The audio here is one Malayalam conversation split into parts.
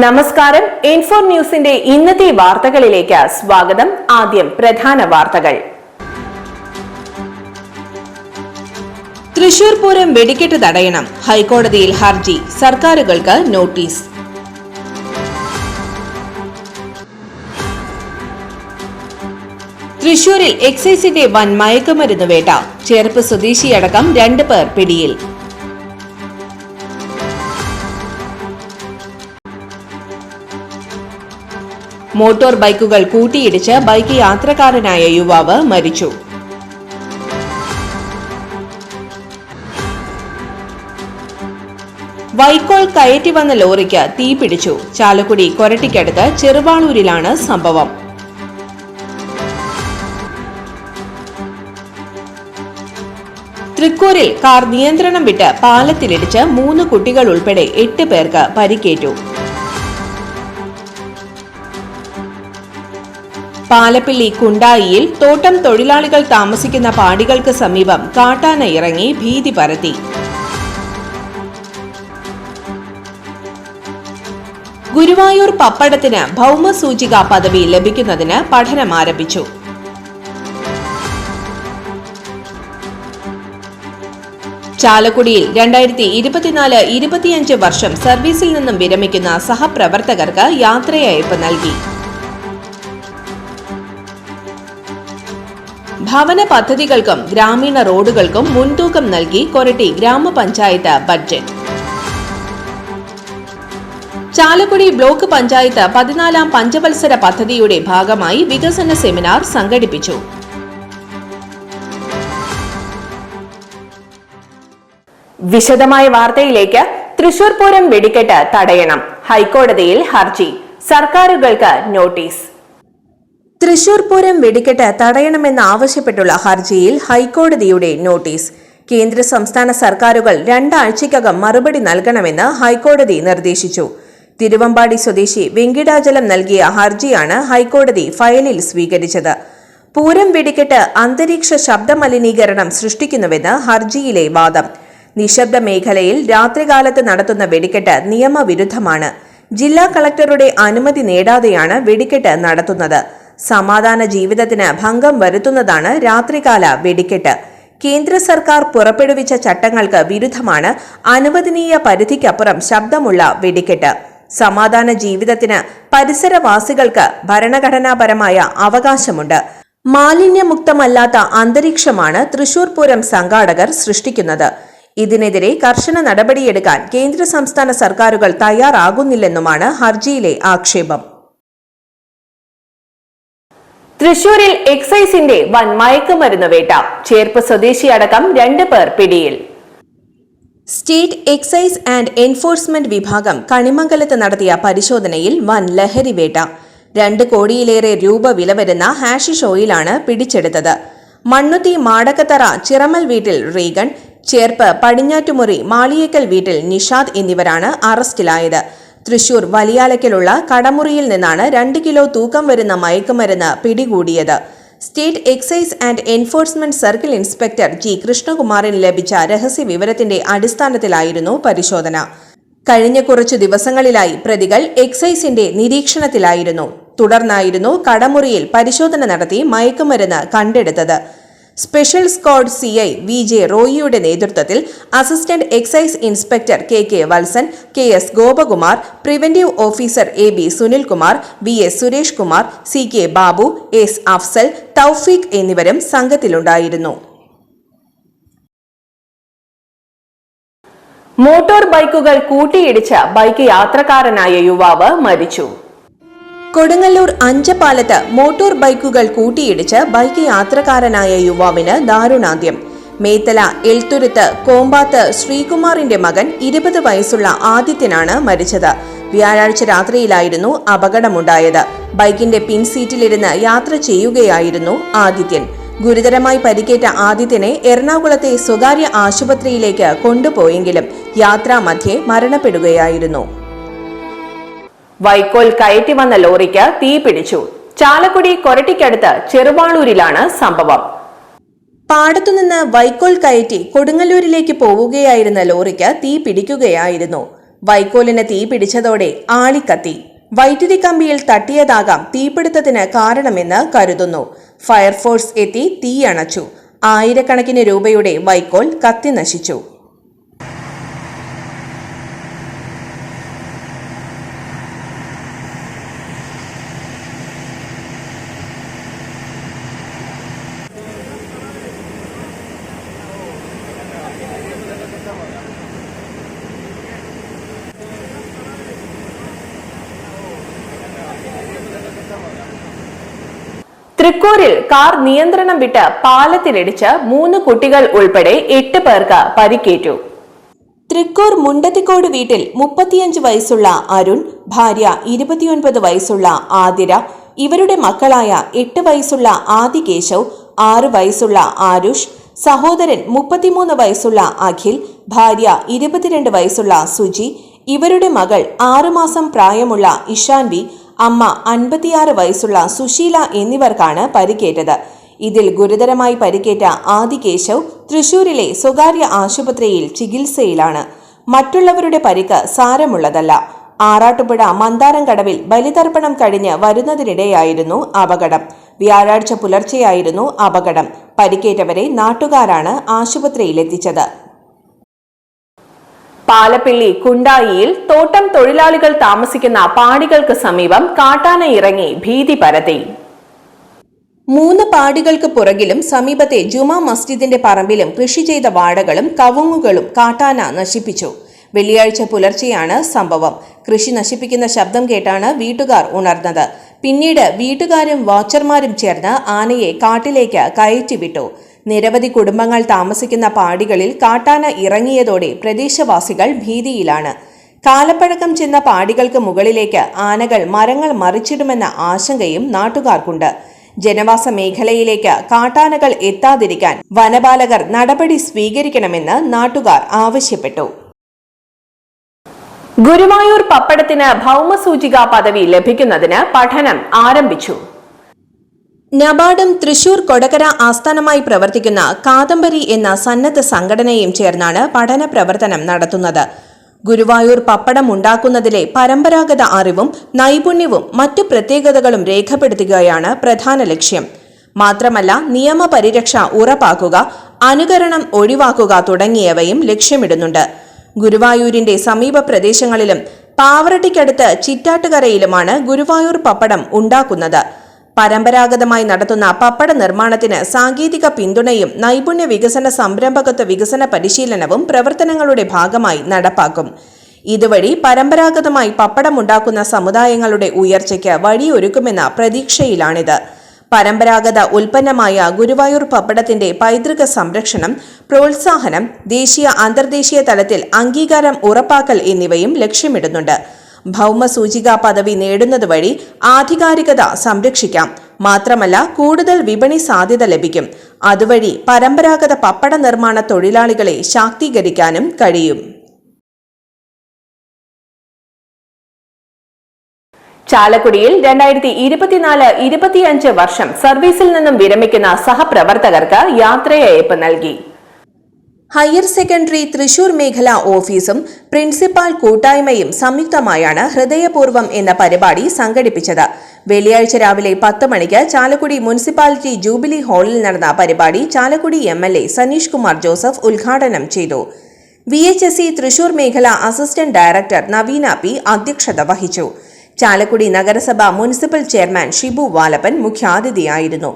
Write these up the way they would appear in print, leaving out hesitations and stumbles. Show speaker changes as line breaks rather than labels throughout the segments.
നമസ്കാരം. ഇൻഫോ ന്യൂസിന്റെ ഇന്നത്തെ വാർത്തകളിലേക്ക് സ്വാഗതം. ആദ്യം പ്രധാന വാർത്തകൾ.
തൃശൂർ പൂരം വെടിക്കെട്ട് തടയണം, ഹൈക്കോടതിയിൽ ഹർജി, സർക്കാരുകൾക്ക് നോട്ടീസ്. തൃശൂരിൽ എക്സൈസിന്റെ വൻ മയക്കുമരുന്ന് വേട്ട, ചേർപ്പ് സ്വദേശിയടക്കം 2 പേർ പിടിയിൽ. മോട്ടോർ ബൈക്കുകൾ കൂട്ടിയിടിച്ച് ബൈക്ക് യാത്രക്കാരനായ യുവാവ് മരിച്ചു. വൈക്കോൽ കയറ്റി വന്ന ലോറിക്ക് തീപിടിച്ചു. ചാലക്കുടി കൊരട്ടിക്കടുത്ത് ചെറുവാളൂരിലാണ് സംഭവം. തൃക്കൂരിൽ കാർ നിയന്ത്രണം വിട്ട് പാലത്തിലിടിച്ച് 3 കുട്ടികൾ ഉൾപ്പെടെ 8 പേർക്ക് പരിക്കേറ്റു. പാലപ്പിള്ളി കുണ്ടായിയിൽ തോട്ടം തൊഴിലാളികൾ താമസിക്കുന്ന പാടികൾക്ക് സമീപം കാട്ടാന ഇറങ്ങി ഭീതി പരത്തി. ഗുരുവായൂർ പപ്പടത്തിന് ഭൗമസൂചിക പദവി ലഭിക്കുന്നതിന് പഠനം ആരംഭിച്ചു. ചാലക്കുടിയിൽ 2024-25 വർഷം സർവീസിൽ നിന്നും വിരമിക്കുന്ന സഹപ്രവർത്തകർക്ക് യാത്രയയപ്പ് നൽകി. ഭവന പദ്ധതികൾക്കും ഗ്രാമീണ റോഡുകൾക്കും മുൻതൂക്കം നൽകി കൊരട്ടി ഗ്രാമപഞ്ചായത്ത് ബഡ്ജറ്റ്. ചാലക്കുടി ബ്ലോക്ക് പഞ്ചായത്ത് 14ാം പഞ്ചവത്സര പദ്ധതിയുടെ ഭാഗമായി വികസന സെമിനാർ സംഘടിപ്പിച്ചു.
വിശദമായ വാർത്തയിലേക്ക്. തൃശൂർ പൂരം വെടിക്കെട്ട് തടയണം, ഹൈക്കോടതിയിൽ ഹർജി, സർക്കാരുകൾക്ക് നോട്ടീസ്.
തൃശൂർ പൂരം വെടിക്കെട്ട് തടയണമെന്ന് ആവശ്യപ്പെട്ടുള്ള ഹർജിയിൽ ഹൈക്കോടതിയുടെ നോട്ടീസ്. കേന്ദ്ര സംസ്ഥാന സർക്കാരുകൾ 2 ആഴ്ചയ്ക്കകം മറുപടി നൽകണമെന്ന് ഹൈക്കോടതി നിർദ്ദേശിച്ചു. തിരുവമ്പാടി സ്വദേശി വെങ്കിടാചലം നൽകിയ ഹർജിയാണ് ഹൈക്കോടതി ഫയലിൽ സ്വീകരിച്ചത്. പൂരം വെടിക്കെട്ട് അന്തരീക്ഷ ശബ്ദ മലിനീകരണം സൃഷ്ടിക്കുന്നുവെന്ന് ഹർജിയിലെ വാദം. നിശബ്ദ മേഖലയിൽ രാത്രികാലത്ത് നടത്തുന്ന വെടിക്കെട്ട് നിയമവിരുദ്ധമാണ്. ജില്ലാ കളക്ടറുടെ അനുമതി നേടാതെയാണ് വെടിക്കെട്ട് നടത്തുന്നത്. സമാധാന ജീവിതത്തിന് ഭംഗം വരുത്തുന്നതാണ് രാത്രികാല വെടിക്കെട്ട്. കേന്ദ്ര സർക്കാർ പുറപ്പെടുവിച്ച ചട്ടങ്ങൾക്ക് വിരുദ്ധമാണ് അനുവദനീയ പരിധിക്കപ്പുറം ശബ്ദമുള്ള വെടിക്കെട്ട്. സമാധാന ജീവിതത്തിന് പരിസരവാസികൾക്ക് ഭരണഘടനാപരമായ അവകാശമുണ്ട്. മാലിന്യമുക്തമല്ലാത്ത അന്തരീക്ഷമാണ് തൃശൂർ പൂരം സംഘാടകർ സൃഷ്ടിക്കുന്നത്. ഇതിനെതിരെ കർശന നടപടിയെടുക്കാൻ കേന്ദ്ര സംസ്ഥാന സർക്കാരുകൾ തയ്യാറാകുന്നില്ലെന്നുമാണ് ഹർജിയിലെ ആക്ഷേപം.
തൃശൂരിൽ എക്സൈസിന്റെ വൻ മയക്കുമരുന്ന് വേട്ട, ചേർപ്പ് സ്വദേശിയടക്കം 2 പേർ പിടിയിൽ.
സ്റ്റേറ്റ് എക്സൈസ് ആൻഡ് എൻഫോഴ്സ്മെന്റ് വിഭാഗം കണിമംഗലത്ത് നടത്തിയ പരിശോധനയിൽ വൻ ലഹരി വേട്ട. 2 കോടിയിലേറെ രൂപ വില വരുന്ന ഹാഷിഷ് ഓയിലാണ് പിടിച്ചെടുത്തത്. മണ്ണുത്തി മാടക്കത്തറ ചിറമൽ വീട്ടിൽ റീഗൺ, ചേർപ്പ് പടിഞ്ഞാറ്റുമുറി മാളിയേക്കൽ വീട്ടിൽ നിഷാദ് എന്നിവരാണ് അറസ്റ്റിലായത്. തൃശൂർ വലിയാലയ്ക്കലുള്ള കടമുറിയിൽ നിന്നാണ് 2 കിലോ തൂക്കം വരുന്ന മയക്കുമരുന്ന് പിടികൂടിയത്. State excise and enforcement circle inspector G കൃഷ്ണകുമാറിന് ലഭിച്ച രഹസ്യ വിവരത്തിന്റെ അടിസ്ഥാനത്തിലായിരുന്നു പരിശോധന. കഴിഞ്ഞ കുറച്ചു ദിവസങ്ങളിലായി പ്രതികൾ എക്സൈസിന്റെ നിരീക്ഷണത്തിലായിരുന്നു. തുടർന്നായിരുന്നു കടമുറിയിൽ പരിശോധന നടത്തി മയക്കുമരുന്ന് കണ്ടെടുത്തത്. സ്പെഷ്യൽ സ്ക്വാഡ് CI VJ റോയിയുടെ നേതൃത്വത്തിൽ assistant excise inspector KK Vatsan, KS Gopakumar, preventive officer AB Sunilkumar, VS Suresh Kumar, CK Babu, S Afsal, Thoufeeq എന്നിവരും സംഘത്തിലുണ്ടായിരുന്നു.
മോട്ടോർ ബൈക്കുകൾ കൂട്ടിയിടിച്ച് ബൈക്ക് യാത്രക്കാരനായ യുവാവ് മരിച്ചു.
കൊടുങ്ങല്ലൂർ അഞ്ചപ്പാലത്ത് മോട്ടോർ ബൈക്കുകൾ കൂട്ടിയിടിച്ച് ബൈക്ക് യാത്രക്കാരനായ യുവാവിന് ദാരുണാന്ത്യം. മേത്തല എൽത്തുരുത്ത് കോമ്പാത്ത് ശ്രീകുമാറിന്റെ മകൻ 20 വയസ്സുള്ള ആദിത്യനാണ് മരിച്ചത്. വ്യാഴാഴ്ച രാത്രിയിലായിരുന്നു അപകടമുണ്ടായത്. ബൈക്കിന്റെ പിൻസീറ്റിലിരുന്ന് യാത്ര ചെയ്യുകയായിരുന്നു ആദിത്യൻ. ഗുരുതരമായി പരിക്കേറ്റ ആദിത്യനെ എറണാകുളത്തെ സ്വകാര്യ ആശുപത്രിയിലേക്ക് കൊണ്ടുപോയെങ്കിലും യാത്രാമധ്യേ മരണപ്പെടുകയായിരുന്നു.
വൈക്കോൽ കയറ്റി വന്ന ലോറിക്ക് തീപിടിച്ചു. ചാലക്കുടി കൊരട്ടിക്കടുത്ത് ചെറുവാളൂരിലാണ് സംഭവം.
പാടത്തുനിന്ന് വൈക്കോൽ കയറ്റി കൊടുങ്ങല്ലൂരിലേക്ക് പോവുകയായിരുന്ന ലോറിക്ക് തീ പിടിക്കുകയായിരുന്നു. വൈക്കോലിന് തീ പിടിച്ചതോടെ ആളിക്കത്തി. വൈദ്യുതി കമ്പിയിൽ തട്ടിയതാകാം തീപിടുത്തത്തിന് കാരണമെന്ന് കരുതുന്നു. ഫയർഫോഴ്സ് എത്തി തീയണച്ചു. ആയിരക്കണക്കിന് രൂപയുടെ വൈക്കോൽ കത്തി നശിച്ചു.
തൃക്കൂരിൽ കാർ നിയന്ത്രണം വിട്ട് പാലത്തിലിടിച്ച് 3 കുട്ടികൾ ഉൾപ്പെടെ 8 പേർക്ക് പരിക്കേറ്റു.
തൃക്കൂർ മുണ്ടത്തിക്കോട് വീട്ടിൽ 35 വയസ്സുള്ള അരുൺ, ഭാര്യ 29 വയസ്സുള്ള ആതിര, ഇവരുടെ മക്കളായ 8 വയസ്സുള്ള ആദികേശവ്, 6 വയസ്സുള്ള ആരുഷ്, സഹോദരൻ 33 വയസ്സുള്ള അഖിൽ, ഭാര്യ 22 വയസ്സുള്ള സുജി, ഇവരുടെ മകൾ 6 മാസം പ്രായമുള്ള ഇഷാൻവി, അമ്മ 56 വയസ്സുള്ള സുശീല എന്നിവർക്കാണ് പരിക്കേറ്റത്. ഇതിൽ ഗുരുതരമായി പരിക്കേറ്റ ആദികേശവ് തൃശൂരിലെ സ്വകാര്യ ആശുപത്രിയിൽ ചികിത്സയിലാണ്. മറ്റുള്ളവരുടെ പരിക്ക് സാരമുള്ളതല്ല. ആറാട്ടുപുഴ മന്ദാരം കടവിൽ ബലിതർപ്പണം കഴിഞ്ഞ് വരുന്നതിനിടെയായിരുന്നു അപകടം. വ്യാഴാഴ്ച പുലർച്ചെയായിരുന്നു അപകടം. പരിക്കേറ്റവരെ നാട്ടുകാരാണ് ആശുപത്രിയിലെത്തിച്ചത്.
പാലപ്പിള്ളി കുണ്ടായിയിൽ തോട്ടം തൊഴിലാളികൾ താമസിക്കുന്ന പാടികൾക്ക് സമീപം കാട്ടാന ഇറങ്ങി ഭീതി പരത്തി.
3 പാടികൾക്ക് പുറകിലും സമീപത്തെ ജുമാ മസ്ജിദിന്റെ പറമ്പിലും കൃഷി ചെയ്ത വാഴകളും കവുങ്ങുകളും കാട്ടാന നശിപ്പിച്ചു. വെള്ളിയാഴ്ച പുലർച്ചെയാണ് സംഭവം. കൃഷി നശിപ്പിക്കുന്ന ശബ്ദം കേട്ടാണ് വീട്ടുകാർ ഉണർന്നത്. പിന്നീട് വീട്ടുകാരും വാച്ചർമാരും ചേർന്ന് ആനയെ കാട്ടിലേക്ക് കയറ്റിവിട്ടു. നിരവധി കുടുംബങ്ങൾ താമസിക്കുന്ന പാടികളിൽ കാട്ടാന ഇറങ്ങിയതോടെ പ്രദേശവാസികൾ ഭീതിയിലാണ്. കാലപ്പഴക്കം ചെന്ന പാടികൾക്ക് മുകളിലേക്ക് ആനകൾ മരങ്ങൾ മറിച്ചിടുമെന്ന ആശങ്കയും നാട്ടുകാർക്കുണ്ട്. ജനവാസ മേഖലയിലേക്ക് കാട്ടാനകൾ എത്താതിരിക്കാൻ വനപാലകർ നടപടി സ്വീകരിക്കണമെന്ന് നാട്ടുകാർ ആവശ്യപ്പെട്ടു.
ഗുരുവായൂർ പപ്പടത്തിന് ഭൗമസൂചിക പദവി ലഭിക്കുന്നതിന് പഠനം ആരംഭിച്ചു.
നബാർഡും തൃശൂർ കൊടകര ആസ്ഥാനമായി പ്രവർത്തിക്കുന്ന കാദംബരി എന്ന സന്നദ്ധ സംഘടനയും ചേർന്നാണ് പഠന പ്രവർത്തനം നടത്തുന്നത്. ഗുരുവായൂർ പപ്പടം ഉണ്ടാക്കുന്നതിലെ പരമ്പരാഗത അറിവും നൈപുണ്യവും മറ്റു പ്രത്യേകതകളും രേഖപ്പെടുത്തുകയാണ് പ്രധാന ലക്ഷ്യം. മാത്രമല്ല നിയമപരിരക്ഷ ഉറപ്പാക്കുക, അനുകരണം ഒഴിവാക്കുക തുടങ്ങിയവയും ലക്ഷ്യമിടുന്നുണ്ട്. ഗുരുവായൂരിന്റെ സമീപ പ്രദേശങ്ങളിലും പാവറട്ടിക്കടുത്ത് ചിറ്റാട്ടുകരയിലുമാണ് ഗുരുവായൂർ പപ്പടം ഉണ്ടാക്കുന്നത്. പരമ്പരാഗതമായി നടത്തുന്ന പപ്പട നിർമ്മാണത്തിന് സാങ്കേതിക പിന്തുണയും നൈപുണ്യ വികസന സംരംഭകത്വ വികസന പരിശീലനവും പ്രവർത്തനങ്ങളുടെ ഭാഗമായി നടപ്പാക്കും. ഇതുവഴി പരമ്പരാഗതമായി പപ്പടം ഉണ്ടാക്കുന്ന സമുദായങ്ങളുടെ ഉയർച്ചയ്ക്ക് വഴിയൊരുക്കുമെന്ന പ്രതീക്ഷയിലാണിത്. പരമ്പരാഗത ഉൽപ്പന്നമായ ഗുരുവായൂർ പപ്പടത്തിന്റെ പൈതൃക സംരക്ഷണം, പ്രോത്സാഹനം, ദേശീയ അന്തർദേശീയ തലത്തിൽ അംഗീകാരം ഉറപ്പാക്കൽ എന്നിവയും ലക്ഷ്യമിടുന്നുണ്ട്. ഭൗമസൂചിക പദവി നേടുന്നതുവഴി ആധികാരികത സംരക്ഷിക്കാം. മാത്രമല്ല കൂടുതൽ വിപണി സാധ്യത ലഭിക്കും. അതുവഴി പരമ്പരാഗത പപ്പട നിർമ്മാണ തൊഴിലാളികളെ ശാക്തീകരിക്കാനും കഴിയും.
ചാലക്കുടിയിൽ 2024-25 വർഷം സർവീസിൽ നിന്നും വിരമിക്കുന്ന സഹപ്രവർത്തകർക്ക് യാത്രയയപ്പ് നൽകി.
ഹയർ സെക്കൻഡറി തൃശൂർ മേഖലാ ഓഫീസും പ്രിൻസിപ്പാൾ കൂട്ടായ്മയും സംയുക്തമായാണ് ഹൃദയപൂർവ്വം എന്ന പരിപാടി സംഘടിപ്പിച്ചത്. വെള്ളിയാഴ്ച രാവിലെ 10 മണിക്ക് ചാലക്കുടി മുനിസിപ്പാലിറ്റി ജൂബിലി ഹാളിൽ നടന്ന പരിപാടി ചാലക്കുടി MLA സനീഷ് കുമാർ ജോസഫ് ഉദ്ഘാടനം ചെയ്തു. VHSE തൃശൂർ മേഖലാ അസിസ്റ്റന്റ് ഡയറക്ടർ നവീന P അധ്യക്ഷത വഹിച്ചു. ചാലക്കുടി നഗരസഭ മുനിസിപ്പൽ ചെയർമാൻ ഷിബു വാലപ്പൻ മുഖ്യാതിഥിയായിരുന്നു.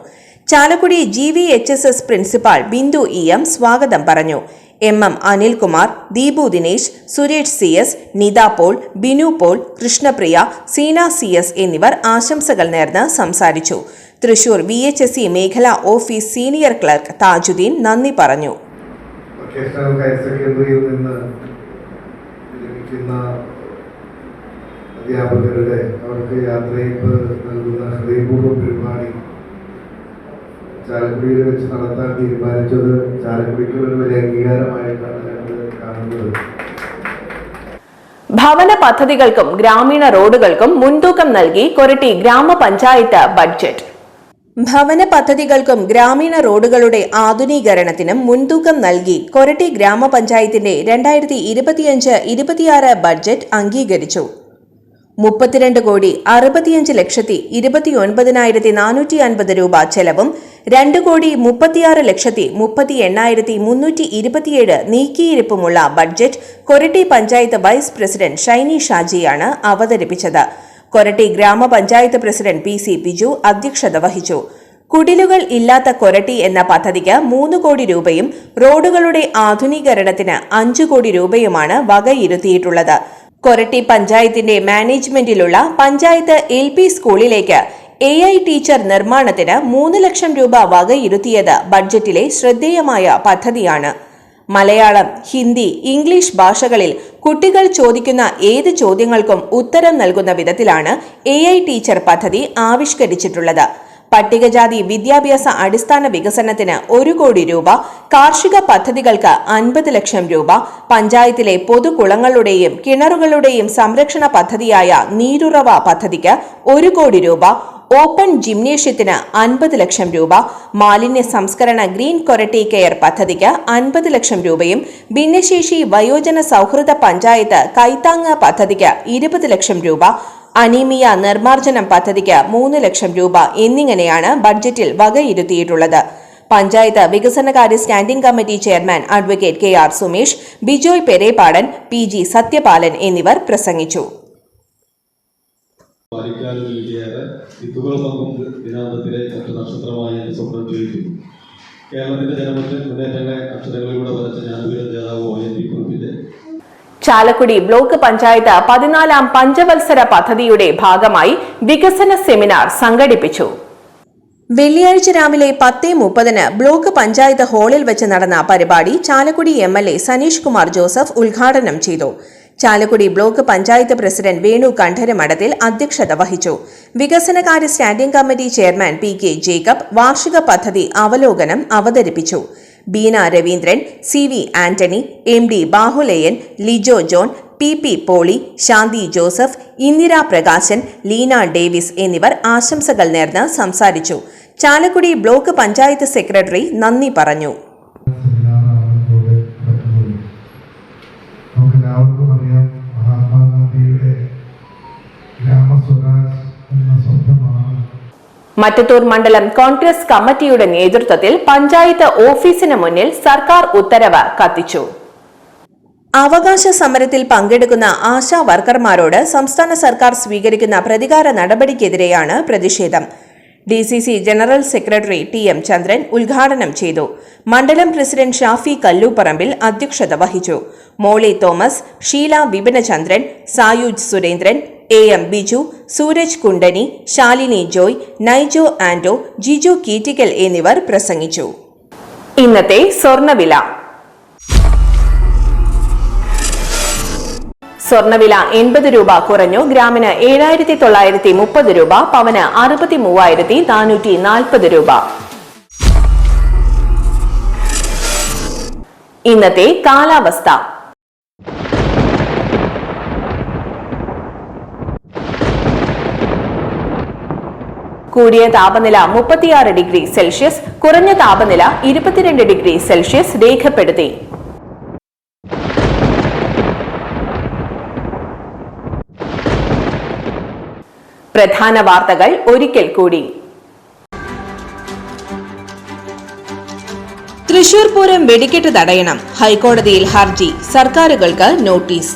Chalakudy GVHSS principal Bindu EM സ്വാഗതം പറഞ്ഞു. MM Anilkumar, Deepu Dinesh, Suresh CS, Nitha Paul, Binu Paul, Krishnapriya, Seena CS എന്നിവർ ആശംസകൾ നേർന്ന് സംസാരിച്ചു. തൃശൂർ VHSE മേഖലാ ഓഫീസ് സീനിയർ ക്ലർക്ക് താജുദ്ദീൻ നന്ദി പറഞ്ഞു.
അധ്യാപകരുടെ അവർക്ക് യാത്രയയപ്പ് നൽകുന്ന ഹൃദയപൂർവ്വ പരിപാടി ചാലക്കുടിയിൽ വെച്ച് നടത്താൻ തീരുമാനിച്ചത് ചാലക്കുടിക്ക് ഒരു വലിയ അംഗീകാരമായിട്ടാണ് ഞങ്ങൾ കാണുന്നത്.
ഭവന പദ്ധതികൾക്കും ഗ്രാമീണ റോഡുകൾക്കും മുൻതൂക്കം നൽകി കൊരട്ടി ഗ്രാമപഞ്ചായത്ത് ബഡ്ജറ്റ്.
ഭവന പദ്ധതികൾക്കും ഗ്രാമീണ റോഡുകളുടെ ആധുനീകരണത്തിനും മുൻതൂക്കം നൽകി കൊരട്ടി ഗ്രാമപഞ്ചായത്തിന്റെ 2025-26 ബഡ്ജറ്റ് അംഗീകരിച്ചു. 32,65,29,450 രൂപ ചെലവും 2,36,38,327 നീക്കിയിരിപ്പുമുള്ള budget Koratty panchayat vice president Shiny ഷാജിയാണ് അവതരിപ്പിച്ചത്. കൊരട്ടി ഗ്രാമപഞ്ചായത്ത് പ്രസിഡന്റ് PC ബിജു അധ്യക്ഷത വഹിച്ചു. കുടിലുകൾ ഇല്ലാത്ത കൊരട്ടി എന്ന പദ്ധതിക്ക് 3 കോടി രൂപയും റോഡുകളുടെ ആധുനീകരണത്തിന് 5 കോടി രൂപയുമാണ് വകയിരുത്തിയിട്ടുള്ളത്. കൊരട്ടി പഞ്ചായത്തിന്റെ മാനേജ്മെന്റിലുള്ള പഞ്ചായത്ത് LP സ്കൂളിലേക്ക് AI ടീച്ചർ നിർമ്മാണത്തിന് 3 ലക്ഷം രൂപ വകയിരുത്തിയത് ബഡ്ജറ്റിലെ ശ്രദ്ധേയമായ പദ്ധതിയാണ്. മലയാളം, ഹിന്ദി, ഇംഗ്ലീഷ് ഭാഷകളിൽ കുട്ടികൾ ചോദിക്കുന്ന ഏത് ചോദ്യങ്ങൾക്കും ഉത്തരം നൽകുന്ന വിധത്തിലാണ് AI ടീച്ചർ പദ്ധതി ആവിഷ്കരിച്ചിട്ടുള്ളത്. പട്ടികജാതി വിദ്യാഭ്യാസ അടിസ്ഥാന വികസനത്തിന് 1 കോടി രൂപ, കാർഷിക പദ്ധതികൾക്ക് 50 ലക്ഷം രൂപ, പഞ്ചായത്തിലെ പൊതുകുളങ്ങളുടെയും കിണറുകളുടെയും സംരക്ഷണ പദ്ധതിയായ നീരുറവ പദ്ധതിക്ക് 1 കോടി രൂപ, ഓപ്പൺ ജിംനേഷ്യത്തിന് 50 ലക്ഷം രൂപ, മാലിന്യ സംസ്കരണ ഗ്രീൻ കൊരട്ടി കെയർ പദ്ധതിക്ക് 50 ലക്ഷം രൂപയും ഭിന്നശേഷി വയോജന സൗഹൃദ പഞ്ചായത്ത് കൈത്താങ്ങ് പദ്ധതിക്ക് 20 ലക്ഷം രൂപ, അനീമിയ നിർമ്മാർജ്ജനം പദ്ധതിക്ക് 3 ലക്ഷം രൂപ എന്നിങ്ങനെയാണ് ബഡ്ജറ്റിൽ വകയിരുത്തിയിട്ടുള്ളത്. പഞ്ചായത്ത് വികസനകാര്യ standing committee chairman advocate KR Sumesh, Bijoy Perepadan, PG Sathyapalan എന്നിവർ പ്രസംഗിച്ചു.
കേരളത്തിന്റെ ജനമത്തിൽ മുന്നേറ്റങ്ങളെ അക്ഷരങ്ങളിലൂടെ വരച്ച ജ്ഞാനപീഠ ജേതാവ് ONV കുറുപ്പിന്റെ
ചാലക്കുടി ബ്ലോക്ക് പഞ്ചായത്ത് 14ാം പഞ്ചവത്സര പദ്ധതിയുടെ ഭാഗമായി വികസന സെമിനാർ സംഘടിപ്പിച്ചു.
വെള്ളിയാഴ്ച രാവിലെ 10:30 ബ്ലോക്ക് പഞ്ചായത്ത് ഹാളിൽ വെച്ച് നടന്ന പരിപാടി ചാലക്കുടി MLA സനീഷ് കുമാർ ജോസഫ് ഉദ്ഘാടനം ചെയ്തു. ചാലക്കുടി ബ്ലോക്ക് പഞ്ചായത്ത് പ്രസിഡന്റ് വേണു കണ്ഠരമഠത്തിൽ അധ്യക്ഷത വഹിച്ചു. വികസനകാര്യ standing committee chairman PK Jacob വാർഷിക പദ്ധതി അവലോകനം അവതരിപ്പിച്ചു. Beena Raveendran, CV Antony, MD Bahulayan, Lijo John, PP Poly, Shanthi Joseph, Indira Prakashan, Leena Davis എന്നിവർ ആശംസകൾ നേർന്ന് സംസാരിച്ചു. ചാലക്കുടി ബ്ലോക്ക് പഞ്ചായത്ത് സെക്രട്ടറി നന്ദി പറഞ്ഞു.
നമുക്കെല്ലാവർക്കും അറിയാം, മഹാത്മാഗാന്ധിയുടെ ഗ്രാമസ്വരാജ് എന്ന സ്വപ്നമാണ്
മറ്റത്തൂർ മണ്ഡലം കോൺഗ്രസ് കമ്മിറ്റിയുടെ നേതൃത്വത്തിൽ പഞ്ചായത്ത് ഓഫീസിന് മുന്നിൽ സർക്കാർ ഉത്തരവ് കത്തിച്ചു.
അവകാശ സമരത്തിൽ പങ്കെടുക്കുന്ന ആശാ വർക്കർമാരോട് സംസ്ഥാന സർക്കാർ സ്വീകരിക്കുന്ന പ്രതികാര നടപടിക്കെതിരെയാണ് പ്രതിഷേധം. DCC ജനറൽ സെക്രട്ടറി TM ചന്ദ്രൻ ഉദ്ഘാടനം ചെയ്തു. മണ്ഡലം പ്രസിഡന്റ് ഷാഫി കല്ലൂപ്പറമ്പിൽ അധ്യക്ഷത വഹിച്ചു. Molly Thomas, Sheela Vipinachandran, Sayuj Surendran, AM Biju, Sooraj Kundani, Shalini Joy, Naijo ആൻഡോ, ജിജു കീറ്റിക്കൽ എന്നിവർ പ്രസംഗിച്ചു.
ഇന്നത്തെ സ്വർണ്ണവില. സ്വർണ്ണവില 80 രൂപ കുറഞ്ഞു. ഗ്രാമിന് 7,930 രൂപ, പവന് 63,440 രൂപ. ഇന്നത്തെ കാലാവസ്ഥ. കൂടിയ താപനില 36 ഡിഗ്രി സെൽഷ്യസ്, കുറഞ്ഞ താപനില 22 ഡിഗ്രി സെൽഷ്യസ് രേഖപ്പെടുത്തി. പ്രധാന വാർത്തകൾ ഒരിക്കൽ കൂടി.
തൃശൂർ പൂരം വെടിക്കെട്ട് തടയണം, ഹൈക്കോടതിയിൽ ഹർജി, സർക്കാരുകൾക്ക് നോട്ടീസ്.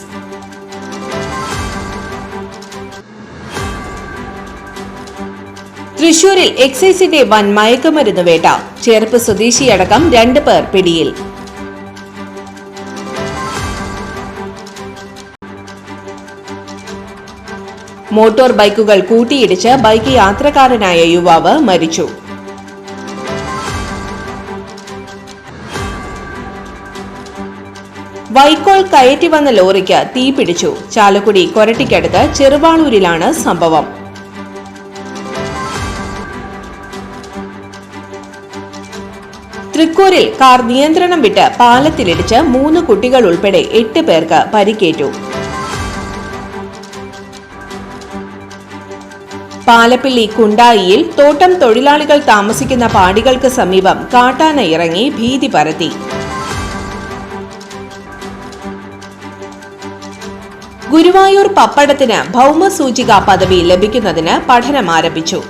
തൃശൂരിൽ എക്സൈസിന്റെ വൻ മയക്കുമരുന്ന് വേട്ട, ചേർപ്പ് സ്വദേശിയടക്കം 2 പേർ പിടിയിൽ. മോട്ടോർ ബൈക്കുകൾ കൂട്ടിയിടിച്ച് ബൈക്ക് യാത്രക്കാരനായ യുവാവ് മരിച്ചു. വൈക്കോൽ കയറ്റി വന്ന ലോറിക്ക് തീപിടിച്ചു. ചാലക്കുടി കൊരട്ടിക്കടുത്ത് ചെറുവാളൂരിലാണ് സംഭവം. തൃക്കൂരിൽ കാർ നിയന്ത്രണം വിട്ട് പാലത്തിലിടിച്ച് 3 കുട്ടികൾ ഉൾപ്പെടെ 8 പേർക്ക് പരിക്കേറ്റു. പാലപ്പിള്ളി കുണ്ടായിയിൽ തോട്ടം തൊഴിലാളികൾ താമസിക്കുന്ന പാടികൾക്ക് സമീപം കാട്ടാന ഇറങ്ങി ഭീതി പരത്തി. ഗുരുവായൂർ പപ്പടത്തിന് ഭൗമസൂചിക പദവി ലഭിക്കുന്നതിന് പഠനം ആരംഭിച്ചു.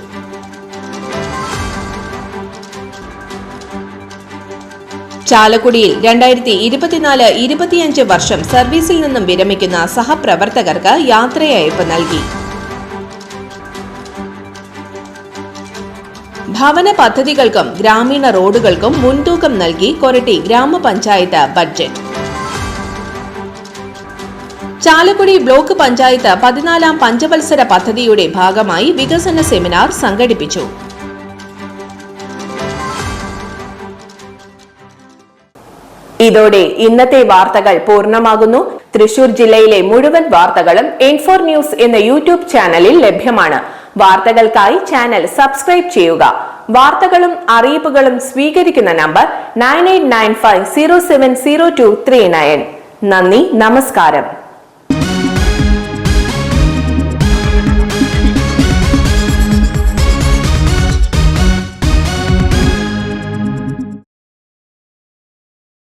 ചാലക്കുടിയിൽ 2024-25 വർഷം സർവീസിൽ നിന്നും വിരമിക്കുന്ന സഹപ്രവർത്തകർക്ക് യാത്രയയപ്പ് നൽകി. ഭവന പദ്ധതികൾക്കും ഗ്രാമീണ റോഡുകൾക്കും മുൻതൂക്കം നൽകി കൊരട്ടി ഗ്രാമപഞ്ചായത്ത് ബഡ്ജറ്റ്. ചാലക്കുടി ബ്ലോക്ക് പഞ്ചായത്ത് 14ാം പഞ്ചവത്സര പദ്ധതിയുടെ ഭാഗമായി വികസന സെമിനാർ സംഘടിപ്പിച്ചു.
ഇതോടെ ഇന്നത്തെ വാർത്തകൾ പൂർണ്ണമാകുന്നു. തൃശൂർ ജില്ലയിലെ മുഴുവൻ വാർത്തകളും N4 ന്യൂസ് എന്ന യൂട്യൂബ് ചാനലിൽ ലഭ്യമാണ്. വാർത്തകൾക്കായി ചാനൽ സബ്സ്ക്രൈബ് ചെയ്യുക. വാർത്തകളും അറിയിപ്പുകളും സ്വീകരിക്കുന്ന നമ്പർ 9895070239. നന്ദി, നമസ്കാരം.